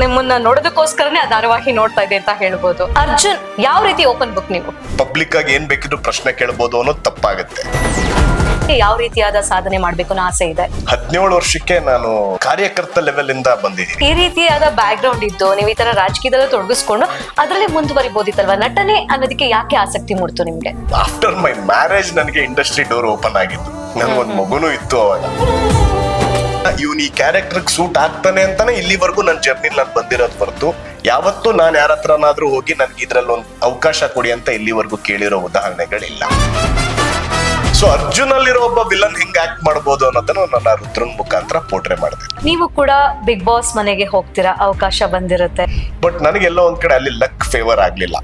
ನಿಮ್ಮನ್ನ ನೋಡೋದಕ್ಕೋಸ್ಕರನೇ ಆ ಧಾರಾವಾಹಿ ನೋಡ್ತಾ ಇದೆ ಅಂತ ಹೇಳ್ಬೋದು. ಅರ್ಜುನ್ ಯಾವ ರೀತಿ ಓಪನ್ ಬುಕ್ ನೀವು? ಪಬ್ಲಿಕ್ ಆಗಿ ಏನ್ ಬೇಕಿದ್ರು ಪ್ರಶ್ನೆ ಕೇಳ್ಬೋದು ಅನ್ನೋದು ತಪ್ಪಾಗುತ್ತೆ. ಯಾವ ರೀತಿಯಾದ ಸಾಧನೆ ಮಾಡ್ಬೇಕು ಅನ್ನೋ ಆಸೆ ಇದೆ? 17 ವರ್ಷಕ್ಕೆ ನಾನು ಕಾರ್ಯಕರ್ತ ಲೆವೆಲ್ ಇಂದ ಬಂದಿದ್ದೀನಿ. ಈ ರೀತಿಯಾದ ಬ್ಯಾಕ್ ಗ್ರೌಂಡ್ ಇದ್ದು ನೀವು ಈ ತರ ರಾಜಕೀಯದಲ್ಲೂ ತೊಡಗಿಸ್ಕೊಂಡು ಅದರಲ್ಲಿ ಮುಂದುವರಿಬಹುದಿತ್ತಲ್ವಾ? ನಟನೆ ಅನ್ನೋದಕ್ಕೆ ಯಾಕೆ ಆಸಕ್ತಿ ಮೂಡ್ತು ನಿಮ್ಗೆ? ಆಫ್ಟರ್ ಮೈ ಮ್ಯಾರೇಜ್ ನನಗೆ ಇಂಡಸ್ಟ್ರಿ ಡೋರ್ ಓಪನ್ ಆಗಿತ್ತು. ನನ್ಗೊಂದು ಮಗುನೂ ಇತ್ತು ಅವಾಗ. ಇವನ್ ಈ ಕ್ಯಾರೆಕ್ಟರ್ ಸೂಟ್ ಆಗ್ತಾನೆ ಅಂತಾನೆ ಇಲ್ಲಿವರೆಗೂ ನನ್ನ ಜರ್ನಿಲ್ ನಾನು ಬಂದಿರೋದು ಹೊರತು ಯಾವತ್ತೂ ನಾನು ಯಾರ ಹತ್ರನಾದ್ರೂ ಹೋಗಿ ನನ್ಗೆ ಇದ್ರಲ್ಲಿ ಒಂದು ಅವಕಾಶ ಕೊಡಿ ಅಂತ ಇಲ್ಲಿವರೆಗೂ ಕೇಳಿರೋ ಉದಾಹರಣೆಗಳಿಲ್ಲ. ಸೊ ಅರ್ಜುನ್ ಅಲ್ಲಿರೋ ಒಬ್ಬ ವಿಲನ್ ಹೆಂಗ್ ಆಕ್ಟ್ ಮಾಡಬಹುದು ಅನ್ನೋದನ್ನ ನನ್ನ ರುದ್ರನ್ ಮುಖಾಂತರ ಪೋರ್ಟ್ರೆ ಮಾಡಿದೆ. ನೀವು ಕೂಡ ಬಿಗ್ ಬಾಸ್ ಮನೆಗೆ ಹೋಗ್ತೀರಾ, ಅವಕಾಶ ಬಂದಿರುತ್ತೆ. ಬಟ್ ನನಗೆಲ್ಲೋ ಒಂದ್ ಕಡೆ ಅಲ್ಲಿ ಲಕ್ ಫೇವರ್ ಆಗ್ಲಿಲ್ಲ.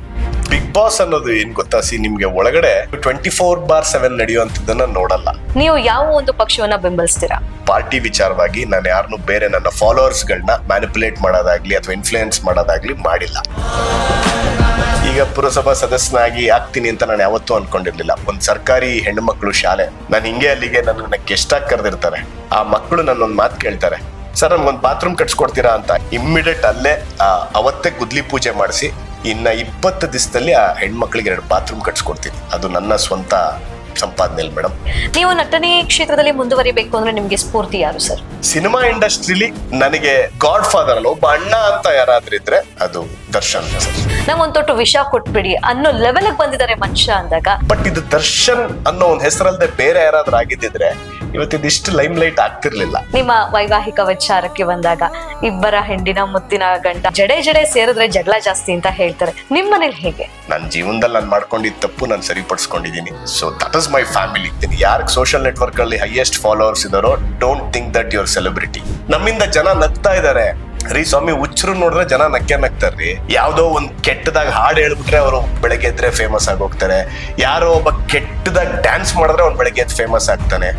ಬಿಗ್ ಬಾಸ್ ಅನ್ನೋದು ಏನ್ ಗೊತ್ತಾ, ನಿಮ್ಗೆ ಒಳಗಡೆ 24/7 ನಡೆಯುವಂತದನ್ನ ನೋಡಲ್ಲ. ನೀವು ಯಾವ ಒಂದು ಪಕ್ಷವನ್ನ ಬೆಂಬಲಿಸ್ತೀರಾ? ಪಾರ್ಟಿ ವಿಚಾರವಾಗಿ ನಾನು ಯಾರನ್ನು ಬೇರೆ ನನ್ನ ಫಾಲೋವರ್ಸ್ ಗಳನ್ನ ಮ್ಯಾನಿಪುಲೇಟ್ ಮಾಡೋದಾಗ್ಲಿ ಅಥವಾ ಇನ್ಫ್ಲೂಯೆನ್ಸ್ ಮಾಡೋದಾಗ್ಲಿ ಮಾಡಿಲ್ಲ. ಈಗ ಪುರಸಭಾ ಸದಸ್ಯನಾಗಿ ಆಗ್ತೀನಿ ಅಂತ ನಾನು ಯಾವತ್ತೂ ಅನ್ಕೊಂಡಿರ್ಲಿಲ್ಲ. ಒಂದ್ ಸರ್ಕಾರಿ ಹೆಣ್ಣು ಮಕ್ಕಳು ಶಾಲೆ, ನಾನು ಹಿಂಗೆ ಅಲ್ಲಿಗೆ ನನ್ನ ಗೆಸ್ಟ್ ಆಗಿ ಕರೆದಿರ್ತಾರೆ. ಆ ಮಕ್ಕಳು ನನ್ನೊಂದ್ ಮಾತು ಕೇಳ್ತಾರೆ, ಸರ್ ನನ್ಗೊಂದು ಬಾತ್ರೂಮ್ ಕಟ್ಸ್ಕೊಡ್ತೀರಾ ಅಂತ. ಇಮ್ಮಿಡಿಯೇಟ್ ಅಲ್ಲೇ ಅವತ್ತೇ ಗುದ್ಲಿ ಪೂಜೆ ಮಾಡಿಸಿ ಇನ್ನ 20 ದಿವಸದಲ್ಲಿ ಆ ಹೆಣ್ಮಕ್ಳಿಗೆ 2 ಬಾತ್ರೂಮ್ ಕಟ್ಸ್ಕೊಡ್ತೀನಿ. ಅದು ನನ್ನ ಸ್ವಂತ ಸಂಪಾದನೆ ಮೇಡಮ್. ನೀವು ನಟನೆ ಕ್ಷೇತ್ರದಲ್ಲಿ ಮುಂದುವರಿಬೇಕು ಅಂದ್ರೆ ನಿಮ್ಗೆ ಸ್ಫೂರ್ತಿ ಯಾರು ಸರ್? ಸಿನಿಮಾ ಇಂಡಸ್ಟ್ರಿಲಿ ನನಗೆ ಗಾಡ್ ಫಾದರ್ ಅಲ್ಲ, ಒಬ್ಬ ಅಣ್ಣ ಅಂತ ಯಾರಾದ್ರೂ ಇದ್ರೆ ಅದು ದರ್ಶನ್ ಸರ್. ನಂಗೊಂದು ತೊಟ್ಟು ವಿಷ ಕೊಟ್ಬಿಡಿ ಅನ್ನೋ ಲೆವೆಲ್ ಬಂದಿದ್ದಾರೆ ಮನುಷ್ಯ ಅಂದಾಗ. ಬಟ್ ಇದು ದರ್ಶನ್ ಅನ್ನೋ ಒಂದು ಹೆಸರಲ್ಲದೆ ಬೇರೆ ಯಾರಾದ್ರೂ ಆಗಿದ್ದಿದ್ರೆ ಇವತ್ತಿದಿಷ್ಟು ಲೈಮ್ ಲೈಟ್ ಆಗ್ತಿರ್ಲಿಲ್ಲ. ನಿಮ್ಮ ವೈವಾಹಿಕ ವಿಚಾರಕ್ಕೆ ಬಂದಾಗ ಇಬ್ಬರ ಹೆಂಡಿನ ಮುತ್ತಿನ ಗಂಟ ಜಡೆ ಸೇರಿದ್ರೆ ಜಗಳ ಜಾಸ್ತಿ ಅಂತ ಹೇಳ್ತಾರೆ. ನಿಮ್ ಮನೇಲಿ ಹೇಗೆ? ನನ್ನ ಜೀವನದಲ್ಲಿ ನಾನು ಮಾಡ್ಕೊಂಡಿದ್ದ ತಪ್ಪು ನಾನು ಸರಿಪಡಿಸ್ಕೊಂಡಿದ್ದೀನಿ. So that is my family. ಯಾರಿಗೆ ಸೋಷಿಯಲ್ ನೆಟ್ವರ್ಕ್ ಅಲ್ಲಿ ಹೈಯೆಸ್ಟ್ ಫಾಲೋವರ್ಸ್ ಇದಾರೋ don't think that your celebrity. ನಮ್ಮಿಂದ ಜನ ನಗ್ತಾ ಇದಾರೆ ರೀ ಸ್ವಾಮಿ, ಹುಚ್ಚರು ನೋಡಿದ್ರೆ ಜನ ನಗ್ತಾರ್ರಿ. ಯಾವ್ದೋ ಒಂದ್ ಕೆಟ್ಟದಾಗ ಹಾಡು ಹೇಳ್ಬಿಟ್ರೆ ಅವರು ಬೆಳಗ್ಗೆ ಎದ್ರೆ ಫೇಮಸ್ ಆಗಿ ಹೋಗ್ತಾರೆ. ಯಾರೋ ಒಬ್ಬ ಕೆಟ್ಟದಾಗ ಡ್ಯಾನ್ಸ್ ಮಾಡಿದ್ರೆ ಅವ್ನು ಬೆಳಗ್ಗೆ ಎದ್ದು ಫೇಮಸ್ ಆಗ್ತಾನೆ.